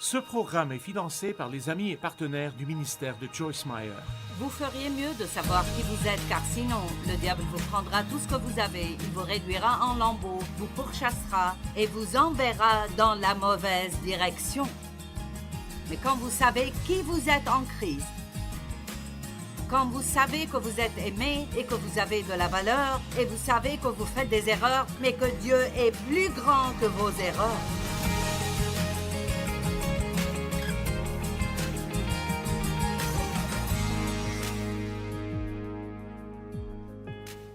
Ce programme est financé par les amis et partenaires du ministère de Joyce Meyer. Vous feriez mieux de savoir qui vous êtes, car sinon, le diable vous prendra tout ce que vous avez, il vous réduira en lambeaux, vous pourchassera et vous enverra dans la mauvaise direction. Mais quand vous savez qui vous êtes en Christ, quand vous savez que vous êtes aimé et que vous avez de la valeur, et vous savez que vous faites des erreurs, mais que Dieu est plus grand que vos erreurs.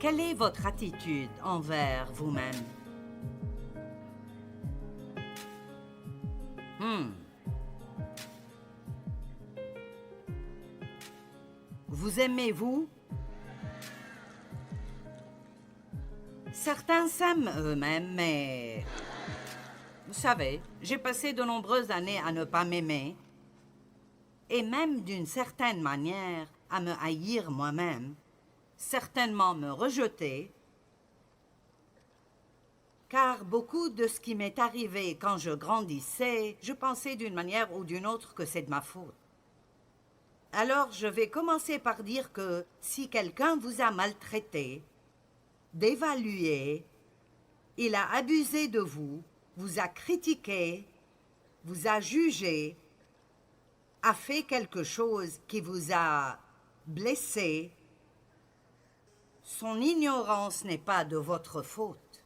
Quelle est votre attitude envers vous-même? Vous aimez-vous? Certains s'aiment eux-mêmes, mais... Vous savez, j'ai passé de nombreuses années à ne pas m'aimer, et même d'une certaine manière à me haïr moi-même, certainement me rejeter, car beaucoup de ce qui m'est arrivé quand je grandissais, je pensais d'une manière ou d'une autre que c'est de ma faute. Alors je vais commencer par dire que si quelqu'un vous a maltraité, dévalué, il a abusé de vous a critiqué, vous a jugé, a fait quelque chose qui vous a blessé, son ignorance n'est pas de votre faute.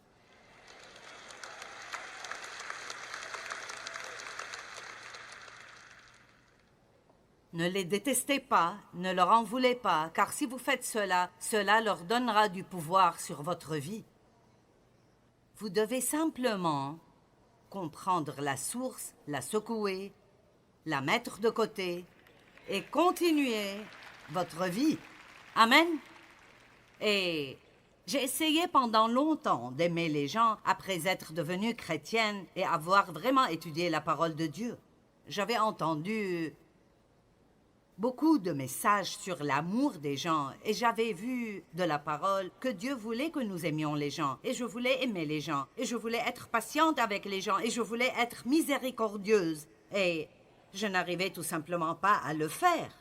Ne les détestez pas, ne leur en voulez pas, car si vous faites cela, cela leur donnera du pouvoir sur votre vie. Vous devez simplement comprendre la source, la secouer, la mettre de côté et continuer votre vie. Amen. Et j'ai essayé pendant longtemps d'aimer les gens après être devenue chrétienne et avoir vraiment étudié la parole de Dieu. J'avais entendu beaucoup de messages sur l'amour des gens et j'avais vu de la parole que Dieu voulait que nous aimions les gens et je voulais aimer les gens et je voulais être patiente avec les gens et je voulais être miséricordieuse et je n'arrivais tout simplement pas à le faire.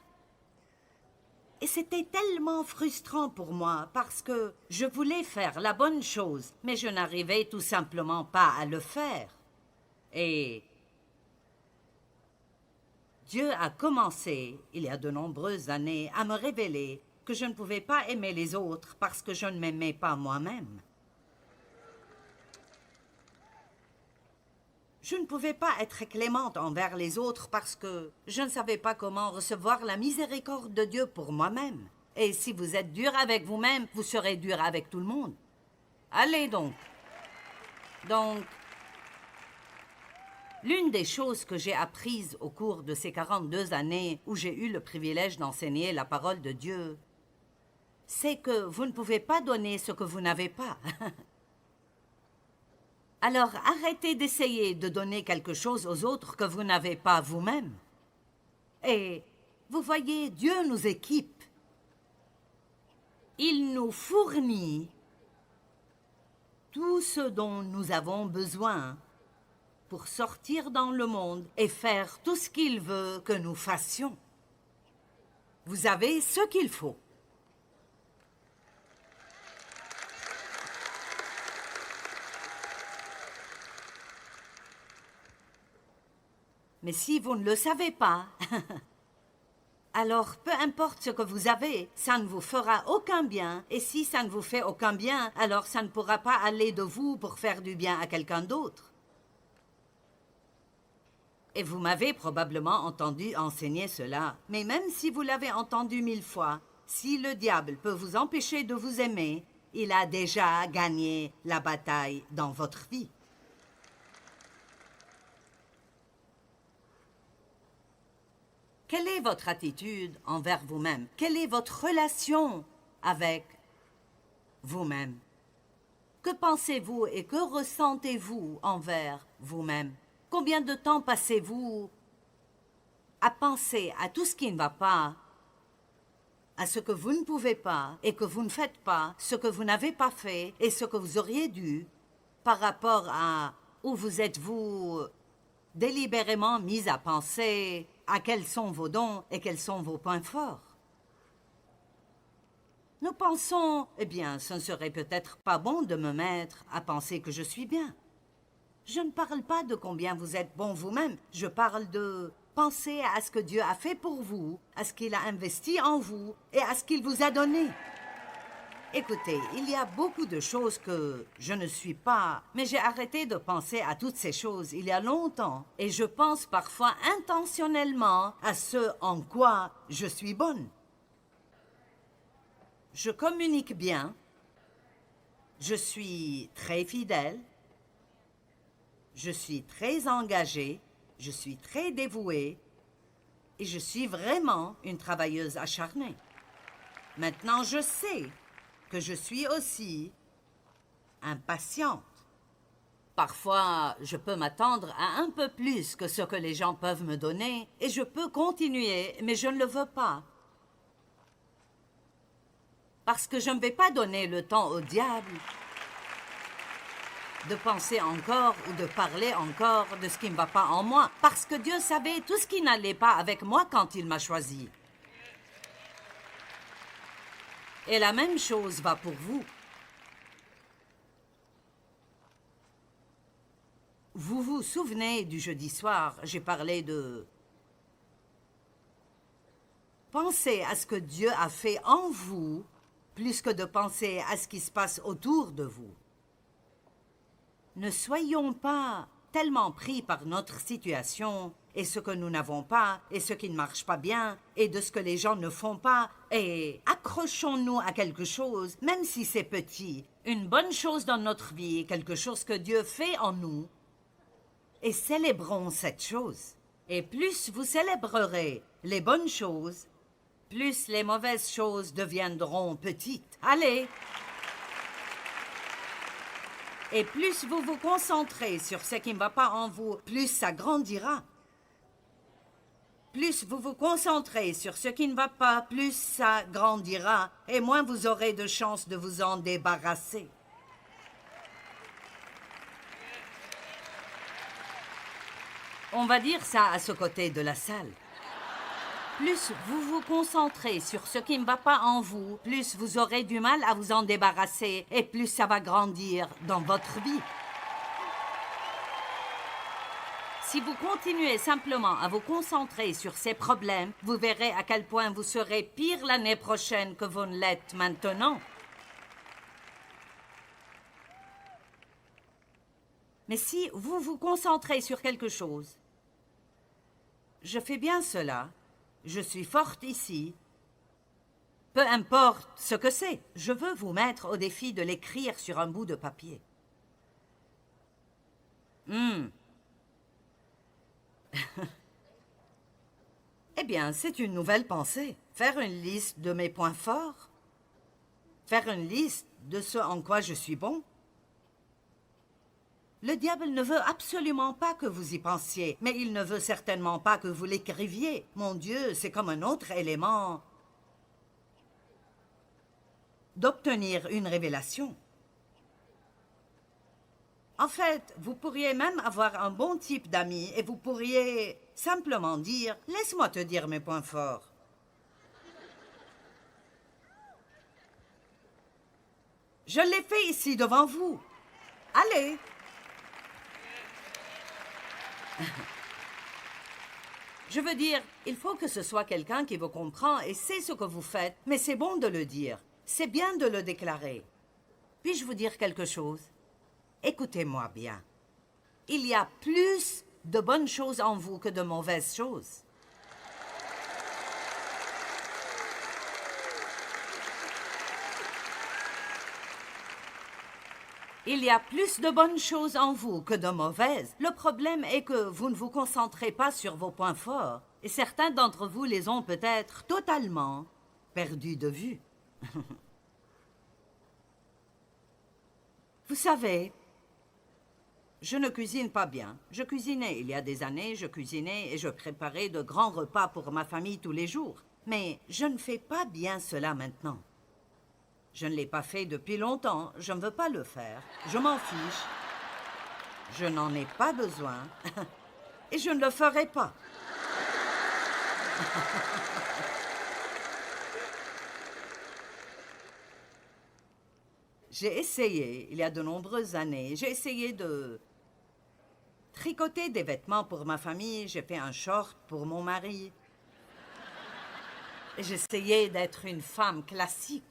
Et c'était tellement frustrant pour moi parce que je voulais faire la bonne chose mais je n'arrivais tout simplement pas à le faire. Et Dieu a commencé, il y a de nombreuses années, à me révéler que je ne pouvais pas aimer les autres parce que je ne m'aimais pas moi-même. Je ne pouvais pas être clémente envers les autres parce que je ne savais pas comment recevoir la miséricorde de Dieu pour moi-même. Et si vous êtes dur avec vous-même, vous serez dur avec tout le monde. Allez donc. L'une des choses que j'ai apprises au cours de ces 42 années où j'ai eu le privilège d'enseigner la parole de Dieu, c'est que vous ne pouvez pas donner ce que vous n'avez pas. Alors arrêtez d'essayer de donner quelque chose aux autres que vous n'avez pas vous-même. Et vous voyez, Dieu nous équipe. Il nous fournit tout ce dont nous avons besoin pour sortir dans le monde et faire tout ce qu'il veut que nous fassions. Vous avez ce qu'il faut. Mais si vous ne le savez pas, alors peu importe ce que vous avez, ça ne vous fera aucun bien. Et si ça ne vous fait aucun bien, alors ça ne pourra pas aller de vous pour faire du bien à quelqu'un d'autre. Et vous m'avez probablement entendu enseigner cela. Mais même si vous l'avez entendu 1000 fois, si le diable peut vous empêcher de vous aimer, il a déjà gagné la bataille dans votre vie. Quelle est votre attitude envers vous-même? Quelle est votre relation avec vous-même? Que pensez-vous et que ressentez-vous envers vous-même? Combien de temps passez-vous à penser à tout ce qui ne va pas, à ce que vous ne pouvez pas et que vous ne faites pas, ce que vous n'avez pas fait et ce que vous auriez dû par rapport à où vous êtes-vous délibérément mis à penser à quels sont vos dons et quels sont vos points forts. Nous pensons, eh bien, ce ne serait peut-être pas bon de me mettre à penser que je suis bien. Je ne parle pas de combien vous êtes bon vous-même, je parle de penser à ce que Dieu a fait pour vous, à ce qu'il a investi en vous et à ce qu'il vous a donné. Écoutez, il y a beaucoup de choses que je ne suis pas, mais j'ai arrêté de penser à toutes ces choses il y a longtemps. Et je pense parfois intentionnellement à ce en quoi je suis bonne. Je communique bien, je suis très fidèle, je suis très engagée, je suis très dévouée et je suis vraiment une travailleuse acharnée. Maintenant, je sais que je suis aussi impatiente. Parfois, je peux m'attendre à un peu plus que ce que les gens peuvent me donner et je peux continuer, mais je ne le veux pas. Parce que je ne vais pas donner le temps au diable de penser encore ou de parler encore de ce qui ne va pas en moi. Parce que Dieu savait tout ce qui n'allait pas avec moi quand il m'a choisi. Et la même chose va pour vous. Vous vous souvenez du jeudi soir, j'ai parlé de... Pensez à ce que Dieu a fait en vous, plus que de penser à ce qui se passe autour de vous. Ne soyons pas tellement pris par notre situation et ce que nous n'avons pas et ce qui ne marche pas bien et de ce que les gens ne font pas et accrochons-nous à quelque chose, même si c'est petit, une bonne chose dans notre vie, quelque chose que Dieu fait en nous et célébrons cette chose. Et plus vous célébrerez les bonnes choses, plus les mauvaises choses deviendront petites. Allez! Et plus vous vous concentrez sur ce qui ne va pas en vous, plus ça grandira. Plus vous vous concentrez sur ce qui ne va pas, plus ça grandira, et moins vous aurez de chances de vous en débarrasser. On va dire ça à ce côté de la salle. Plus vous vous concentrez sur ce qui ne va pas en vous, plus vous aurez du mal à vous en débarrasser et plus ça va grandir dans votre vie. Si vous continuez simplement à vous concentrer sur ces problèmes, vous verrez à quel point vous serez pire l'année prochaine que vous ne l'êtes maintenant. Mais si vous vous concentrez sur quelque chose, je fais bien cela. Je suis forte ici. Peu importe ce que c'est, je veux vous mettre au défi de l'écrire sur un bout de papier. Eh bien, c'est une nouvelle pensée. Faire une liste de mes points forts. Faire une liste de ce en quoi je suis bon. Le diable ne veut absolument pas que vous y pensiez, mais il ne veut certainement pas que vous l'écriviez. Mon Dieu, c'est comme un autre élément d'obtenir une révélation. En fait, vous pourriez même avoir un bon type d'amis et vous pourriez simplement dire « Laisse-moi te dire mes points forts ». Je l'ai fait ici devant vous. Allez! Je veux dire, il faut que ce soit quelqu'un qui vous comprend et sait ce que vous faites, mais c'est bon de le dire. C'est bien de le déclarer. Puis-je vous dire quelque chose? Écoutez-moi bien. Il y a plus de bonnes choses en vous que de mauvaises choses. Il y a plus de bonnes choses en vous que de mauvaises. Le problème est que vous ne vous concentrez pas sur vos points forts. Et certains d'entre vous les ont peut-être totalement perdus de vue. Vous savez, je ne cuisine pas bien. Je cuisinais il y a des années, je cuisinais et je préparais de grands repas pour ma famille tous les jours. Mais je ne fais pas bien cela maintenant. Je ne l'ai pas fait depuis longtemps, je ne veux pas le faire. Je m'en fiche. Je n'en ai pas besoin. Et je ne le ferai pas. J'ai essayé, il y a de nombreuses années, j'ai essayé de tricoter des vêtements pour ma famille, j'ai fait un short pour mon mari. J'essayais d'être une femme classique.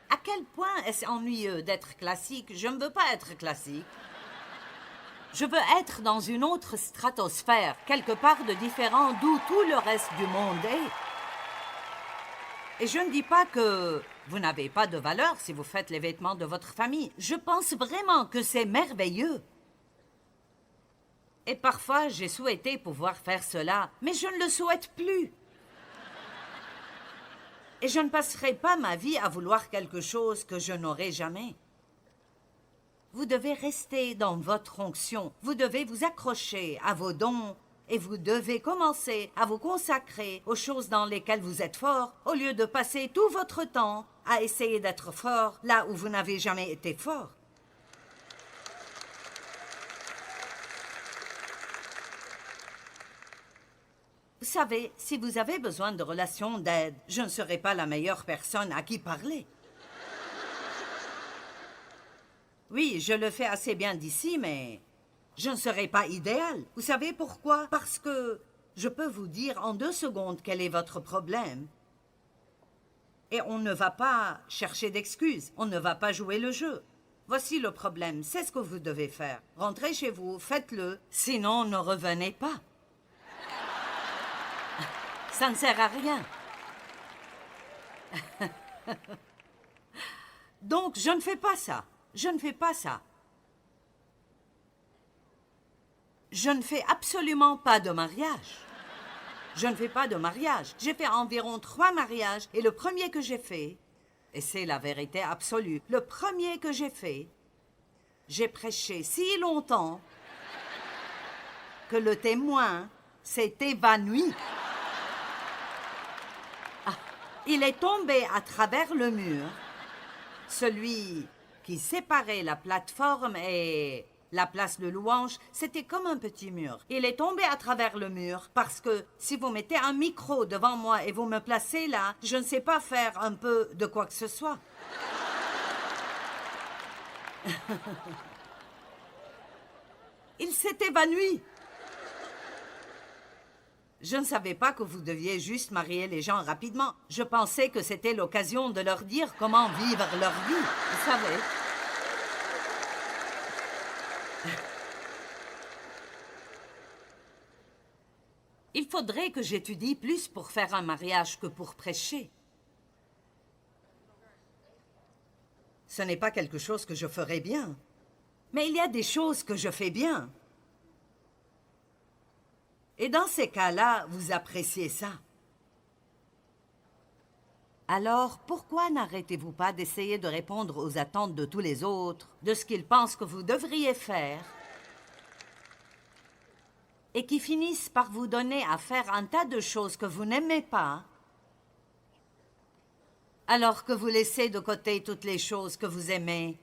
À quel point est-ce ennuyeux d'être classique? Je ne veux pas être classique. Je veux être dans une autre stratosphère, quelque part de différent d'où tout le reste du monde est. Et je ne dis pas que vous n'avez pas de valeur si vous faites les vêtements de votre famille. Je pense vraiment que c'est merveilleux. Et parfois, j'ai souhaité pouvoir faire cela, mais je ne le souhaite plus. Et je ne passerai pas ma vie à vouloir quelque chose que je n'aurai jamais. Vous devez rester dans votre onction. Vous devez vous accrocher à vos dons et vous devez commencer à vous consacrer aux choses dans lesquelles vous êtes fort au lieu de passer tout votre temps à essayer d'être fort là où vous n'avez jamais été fort. Vous savez, si vous avez besoin de relations d'aide, je ne serai pas la meilleure personne à qui parler. Oui, je le fais assez bien d'ici, mais je ne serai pas idéal. Vous savez pourquoi? Parce que je peux vous dire en 2 secondes quel est votre problème. Et on ne va pas chercher d'excuses, on ne va pas jouer le jeu. Voici le problème, c'est ce que vous devez faire. Rentrez chez vous, faites-le, sinon ne revenez pas. Ça ne sert à rien. Donc, je ne fais pas ça. Je ne fais pas ça. Je ne fais absolument pas de mariage. Je ne fais pas de mariage. J'ai fait environ 3 mariages et le premier que j'ai fait, et c'est la vérité absolue, le premier que j'ai fait, j'ai prêché si longtemps que le témoin s'est évanoui. Il est tombé à travers le mur, celui qui séparait la plateforme et la place de louange, c'était comme un petit mur. Il est tombé à travers le mur parce que si vous mettez un micro devant moi et vous me placez là, je ne sais pas faire un peu de quoi que ce soit. Il s'est évanoui. Je ne savais pas que vous deviez juste marier les gens rapidement. Je pensais que c'était l'occasion de leur dire comment vivre leur vie, vous savez. Il faudrait que j'étudie plus pour faire un mariage que pour prêcher. Ce n'est pas quelque chose que je ferais bien. Mais il y a des choses que je fais bien. Et dans ces cas-là, vous appréciez ça. Alors, pourquoi n'arrêtez-vous pas d'essayer de répondre aux attentes de tous les autres, de ce qu'ils pensent que vous devriez faire, et qui finissent par vous donner à faire un tas de choses que vous n'aimez pas, alors que vous laissez de côté toutes les choses que vous aimez?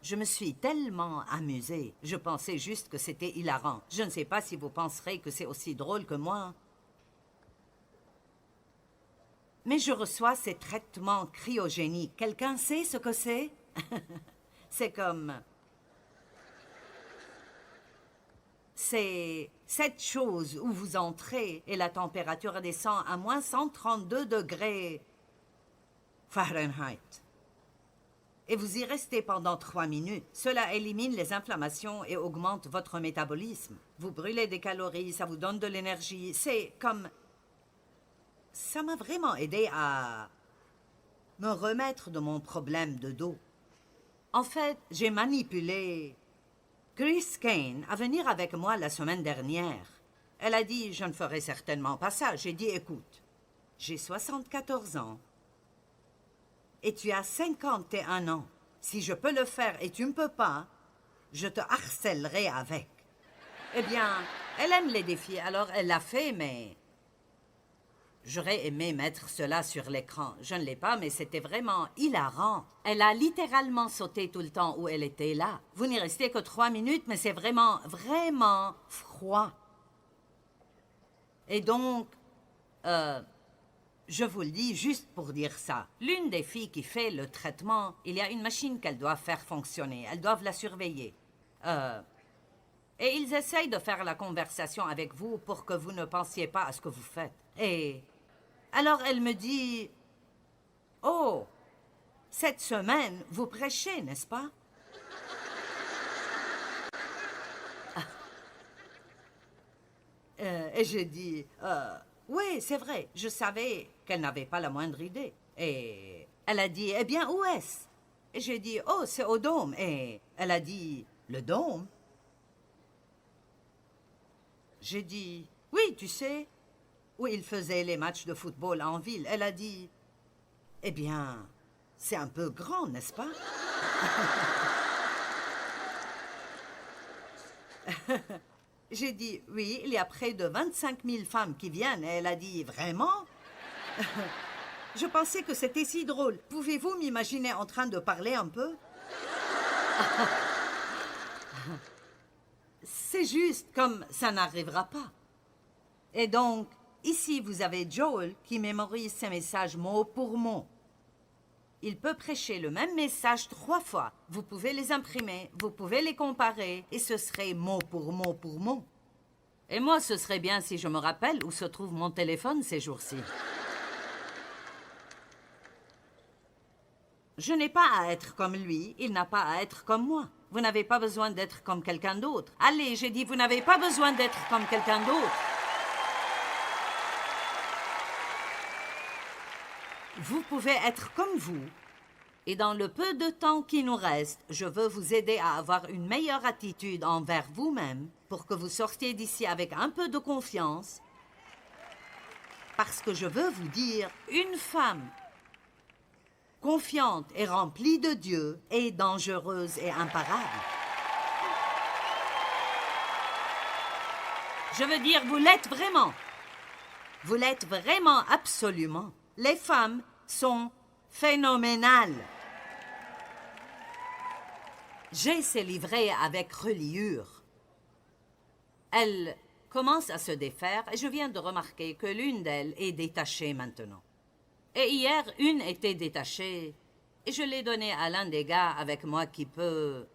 Je me suis tellement amusée. Je pensais juste que c'était hilarant. Je ne sais pas si vous penserez que c'est aussi drôle que moi. Mais je reçois ces traitements cryogéniques. Quelqu'un sait ce que c'est? C'est comme... C'est cette chose où vous entrez et la température descend à moins 132 degrés Fahrenheit. Et vous y restez pendant 3 minutes. Cela élimine les inflammations et augmente votre métabolisme. Vous brûlez des calories, ça vous donne de l'énergie. C'est comme... Ça m'a vraiment aidé à me remettre de mon problème de dos. En fait, j'ai manipulé Chris Kane à venir avec moi la semaine dernière. Elle a dit, je ne ferai certainement pas ça. J'ai dit, écoute, j'ai 74 ans. Et tu as 51 ans. Si je peux le faire et tu ne peux pas, je te harcèlerai avec. Eh bien, elle aime les défis, alors elle l'a fait, mais... J'aurais aimé mettre cela sur l'écran. Je ne l'ai pas, mais c'était vraiment hilarant. Elle a littéralement sauté tout le temps où elle était là. Vous n'y restez que 3 minutes, mais c'est vraiment, vraiment froid. Et donc, je vous le dis juste pour dire ça. L'une des filles qui fait le traitement, il y a une machine qu'elles doivent faire fonctionner. Elles doivent la surveiller. Et ils essayent de faire la conversation avec vous pour que vous ne pensiez pas à ce que vous faites. Et alors elle me dit, « Oh, cette semaine, vous prêchez, n'est-ce pas? » Et j'ai dit, oui, c'est vrai, je savais qu'elle n'avait pas la moindre idée. Et elle a dit, eh bien, où est-ce? Et j'ai dit, oh, c'est au Dôme. Et elle a dit, le Dôme? J'ai dit, oui, tu sais, où ils faisaient les matchs de football en ville. Elle a dit, eh bien, c'est un peu grand, n'est-ce pas? J'ai dit, oui, il y a près de 25 000 femmes qui viennent. Et elle a dit, vraiment? Je pensais que c'était si drôle. Pouvez-vous m'imaginer en train de parler un peu? C'est juste comme ça n'arrivera pas. Et donc, ici, vous avez Joel qui mémorise ses messages mot pour mot. Il peut prêcher le même message 3 fois. Vous pouvez les imprimer, vous pouvez les comparer, et ce serait mot pour mot pour mot. Et moi, ce serait bien si je me rappelle où se trouve mon téléphone ces jours-ci. Je n'ai pas à être comme lui, il n'a pas à être comme moi. Vous n'avez pas besoin d'être comme quelqu'un d'autre. Allez, j'ai dit, vous n'avez pas besoin d'être comme quelqu'un d'autre. Vous pouvez être comme vous. Et dans le peu de temps qui nous reste, je veux vous aider à avoir une meilleure attitude envers vous-même pour que vous sortiez d'ici avec un peu de confiance. Parce que je veux vous dire, une femme confiante et remplie de Dieu est dangereuse et imparable. Je veux dire, vous l'êtes vraiment. Vous l'êtes vraiment absolument. Les femmes sont phénoménales. J'ai ces livrets avec reliure. Elles commencent à se défaire et je viens de remarquer que l'une d'elles est détachée maintenant. Et hier, une était détachée et je l'ai donnée à l'un des gars avec moi qui peut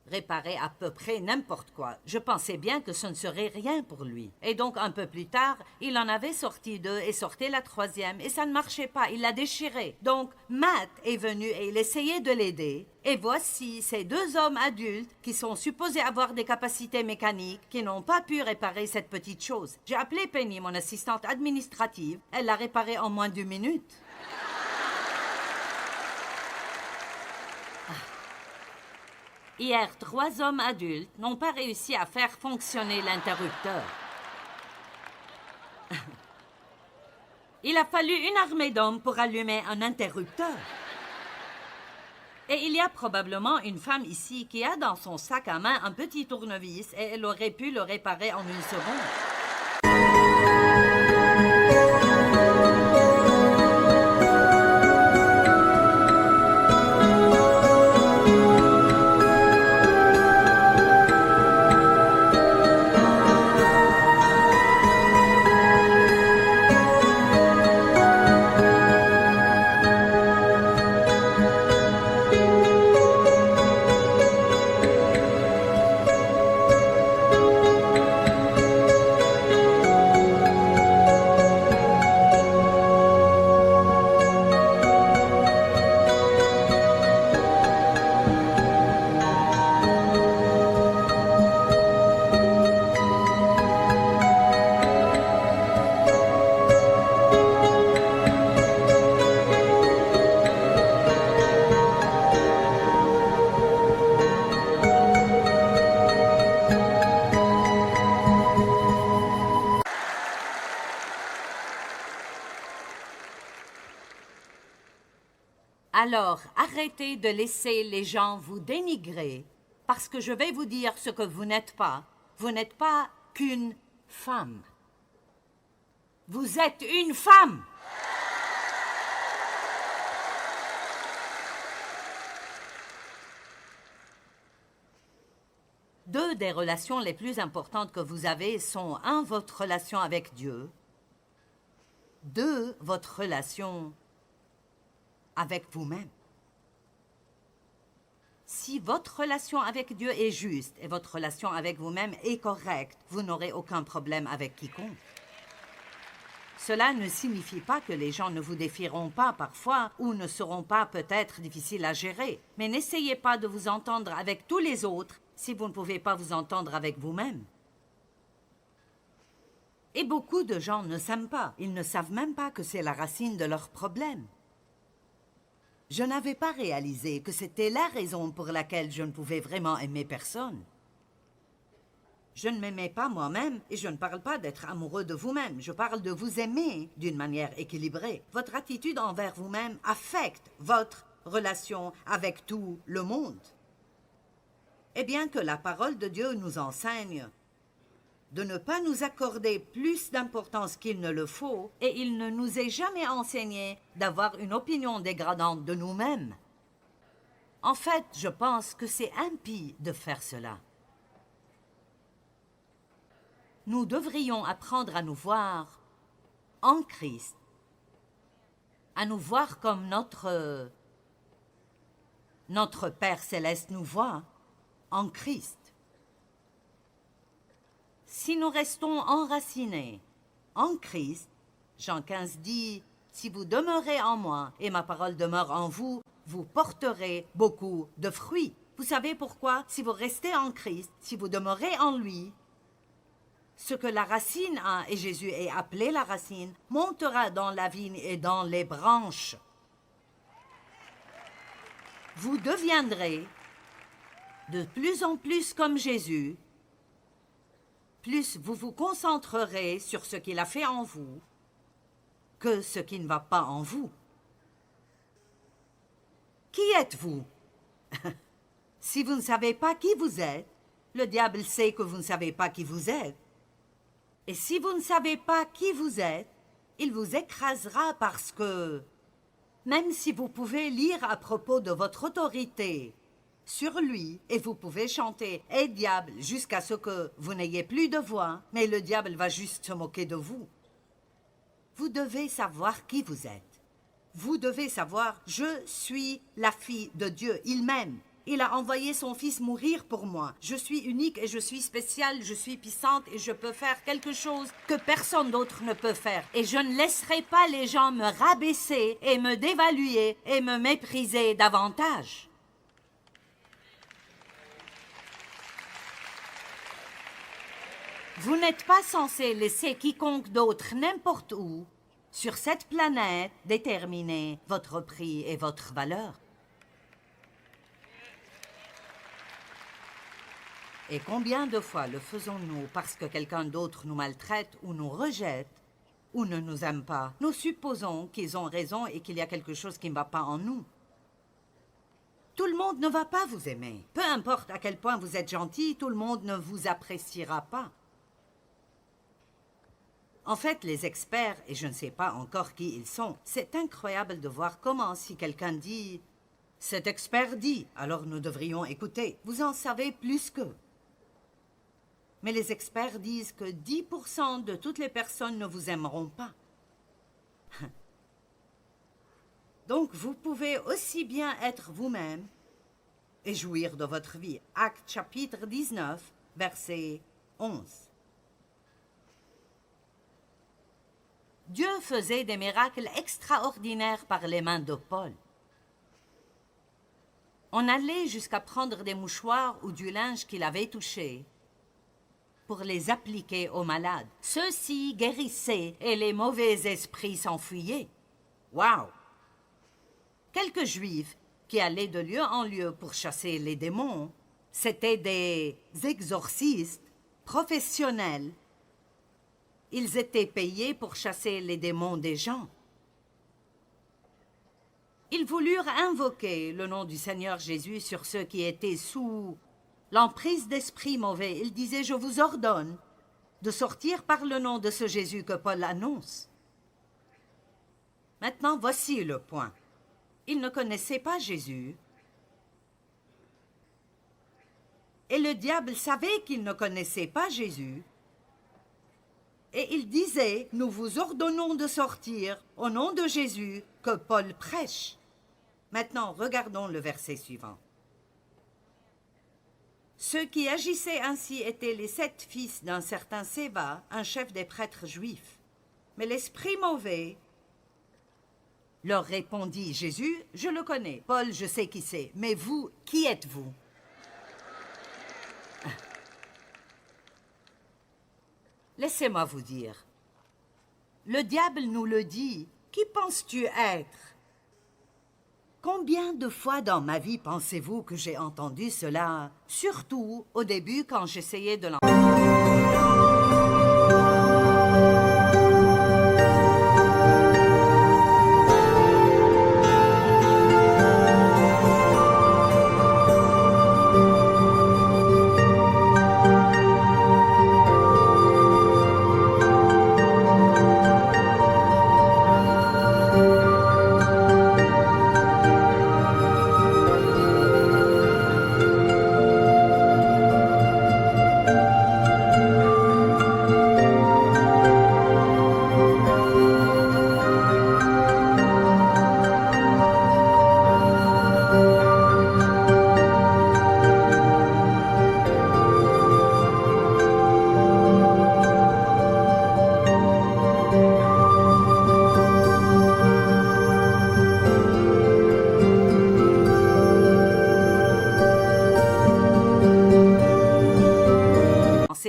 réparer à peu près n'importe quoi. Je pensais bien que ce ne serait rien pour lui. Et donc, un peu plus tard, il en avait sorti 2 et sortait la 3e et ça ne marchait pas. Il l'a déchirée. Donc, Matt est venu et il essayait de l'aider. Et voici ces 2 hommes adultes qui sont supposés avoir des capacités mécaniques qui n'ont pas pu réparer cette petite chose. J'ai appelé Penny, mon assistante administrative. Elle l'a réparée en moins d'1 minute. Hier, 3 hommes adultes n'ont pas réussi à faire fonctionner l'interrupteur. Il a fallu une armée d'hommes pour allumer un interrupteur. Et il y a probablement une femme ici qui a dans son sac à main un petit tournevis et elle aurait pu le réparer en 1 seconde. Alors, arrêtez de laisser les gens vous dénigrer, parce que je vais vous dire ce que vous n'êtes pas. Vous n'êtes pas qu'une femme. Vous êtes une femme. Deux des relations les plus importantes que vous avez sont, un, votre relation avec Dieu, deux, votre relation avec vous-même. Si votre relation avec Dieu est juste et votre relation avec vous-même est correcte, vous n'aurez aucun problème avec quiconque. Cela ne signifie pas que les gens ne vous défieront pas parfois ou ne seront pas peut-être difficiles à gérer, mais n'essayez pas de vous entendre avec tous les autres si vous ne pouvez pas vous entendre avec vous-même. Et beaucoup de gens ne s'aiment pas. Ils ne savent même pas que c'est la racine de leurs problèmes. Je n'avais pas réalisé que c'était la raison pour laquelle je ne pouvais vraiment aimer personne. Je ne m'aimais pas moi-même et je ne parle pas d'être amoureux de vous-même. Je parle de vous aimer d'une manière équilibrée. Votre attitude envers vous-même affecte votre relation avec tout le monde. Et bien que la parole de Dieu nous enseigne de ne pas nous accorder plus d'importance qu'il ne le faut, et il ne nous est jamais enseigné d'avoir une opinion dégradante de nous-mêmes. En fait, je pense que c'est impie de faire cela. Nous devrions apprendre à nous voir en Christ, à nous voir comme notre Père céleste nous voit en Christ. Si nous restons enracinés en Christ, Jean 15 dit, « Si vous demeurez en moi et ma parole demeure en vous, vous porterez beaucoup de fruits. » Vous savez pourquoi? Si vous restez en Christ, si vous demeurez en lui, ce que la racine a, et Jésus est appelé la racine, montera dans la vigne et dans les branches. Vous deviendrez de plus en plus comme Jésus, plus vous vous concentrerez sur ce qu'il a fait en vous que ce qui ne va pas en vous. Qui êtes-vous? Si vous ne savez pas qui vous êtes, le diable sait que vous ne savez pas qui vous êtes. Et si vous ne savez pas qui vous êtes, il vous écrasera parce que, même si vous pouvez lire à propos de votre autorité sur lui, et vous pouvez chanter « Hé diable » jusqu'à ce que vous n'ayez plus de voix, mais le diable va juste se moquer de vous. Vous devez savoir qui vous êtes. Vous devez savoir « Je suis la fille de Dieu, il m'aime. Il a envoyé son fils mourir pour moi. Je suis unique et je suis spéciale, je suis puissante et je peux faire quelque chose que personne d'autre ne peut faire. Et je ne laisserai pas les gens me rabaisser et me dévaluer et me mépriser davantage. » Vous n'êtes pas censé laisser quiconque d'autre n'importe où, sur cette planète, déterminer votre prix et votre valeur. Et combien de fois le faisons-nous parce que quelqu'un d'autre nous maltraite ou nous rejette ou ne nous aime pas? Nous supposons qu'ils ont raison et qu'il y a quelque chose qui ne va pas en nous. Tout le monde ne va pas vous aimer. Peu importe à quel point vous êtes gentil, tout le monde ne vous appréciera pas. En fait, les experts, et je ne sais pas encore qui ils sont, c'est incroyable de voir comment si quelqu'un dit « Cet expert dit, alors nous devrions écouter. » Vous en savez plus qu'eux. Mais les experts disent que 10% de toutes les personnes ne vous aimeront pas. Donc, vous pouvez aussi bien être vous-même et jouir de votre vie. Actes chapitre 19, verset 11. Dieu faisait des miracles extraordinaires par les mains de Paul. On allait jusqu'à prendre des mouchoirs ou du linge qu'il avait touché pour les appliquer aux malades. Ceux-ci guérissaient et les mauvais esprits s'enfuyaient. Wow! Quelques Juifs qui allaient de lieu en lieu pour chasser les démons, c'étaient des exorcistes professionnels. Ils étaient payés pour chasser les démons des gens. Ils voulurent invoquer le nom du Seigneur Jésus sur ceux qui étaient sous l'emprise d'esprits mauvais. Ils disaient « Je vous ordonne de sortir par le nom de ce Jésus que Paul annonce. Maintenant, voici le point. Ils ne connaissaient pas Jésus. Et le diable savait qu'ils ne connaissaient pas Jésus. Et il disait, nous vous ordonnons de sortir au nom de Jésus que Paul prêche. Maintenant, regardons le verset suivant. Ceux qui agissaient ainsi étaient les 7 fils d'un certain Séva, un chef des prêtres juifs. Mais l'esprit mauvais leur répondit, Jésus, je le connais. Paul, je sais qui c'est. Mais vous, qui êtes-vous? Laissez-moi vous dire. Le diable nous le dit. Qui penses-tu être? Combien de fois dans ma vie pensez-vous que j'ai entendu cela? Surtout au début quand j'essayais de l'entendre.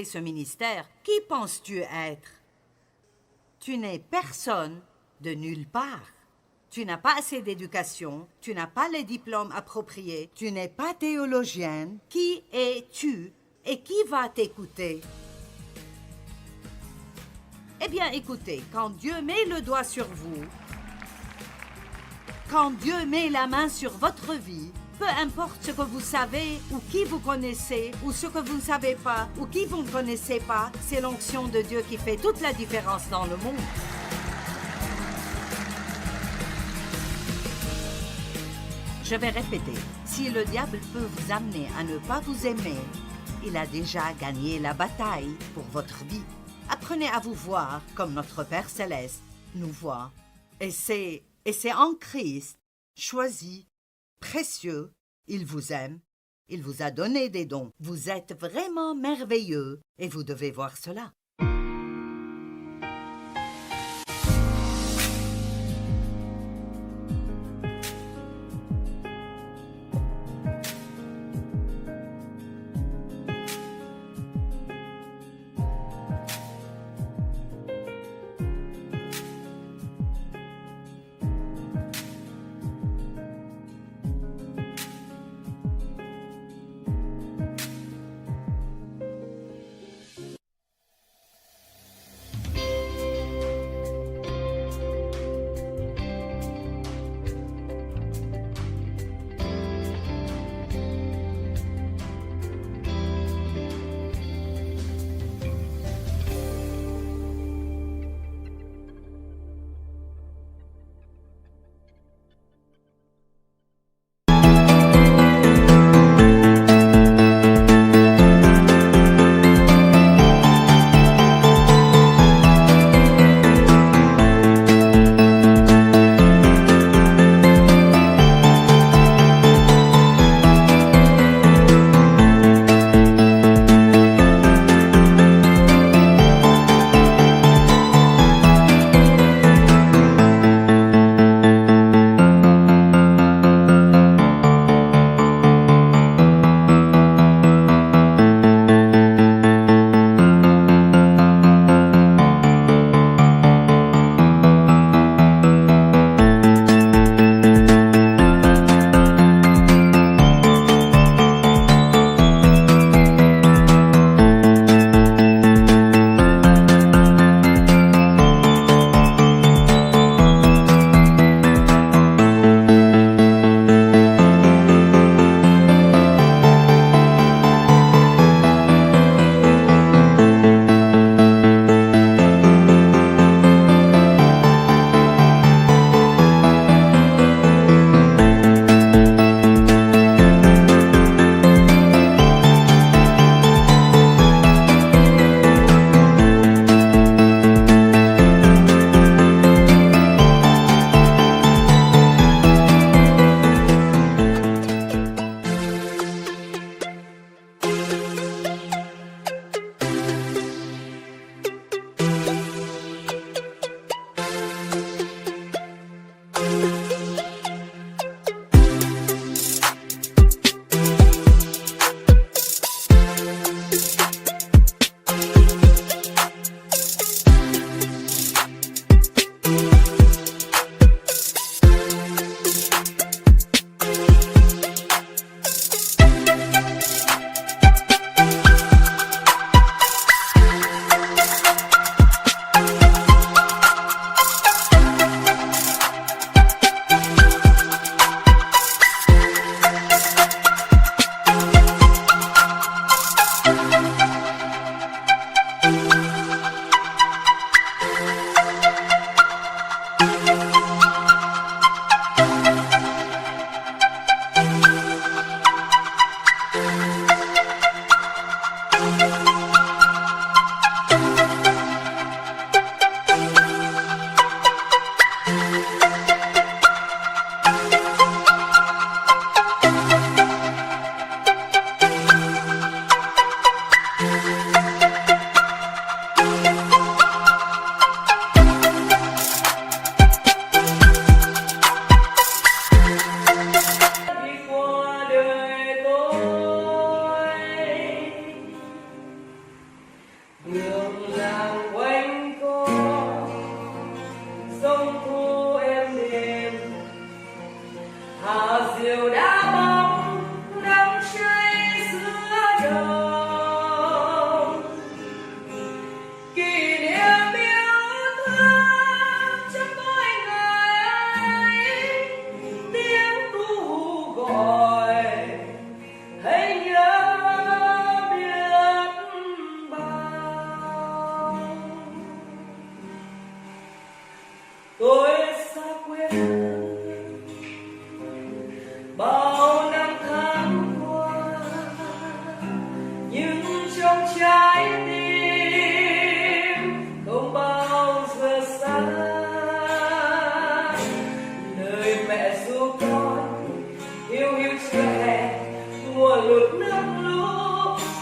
Ce ministère, qui penses-tu être? Tu n'es personne de nulle part. Tu n'as pas assez d'éducation, tu n'as pas les diplômes appropriés, tu n'es pas théologienne. Qui es-tu et qui va t'écouter? Eh bien, écoutez, quand Dieu met le doigt sur vous, quand Dieu met la main sur votre vie, peu importe ce que vous savez ou qui vous connaissez ou ce que vous ne savez pas ou qui vous ne connaissez pas, c'est l'onction de Dieu qui fait toute la différence dans le monde. Je vais répéter, si le diable peut vous amener à ne pas vous aimer, il a déjà gagné la bataille pour votre vie. Apprenez à vous voir comme notre Père Céleste nous voit. Et c'est en Christ, choisi, précieux, il vous aime, il vous a donné des dons. Vous êtes vraiment merveilleux et vous devez voir cela.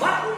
What?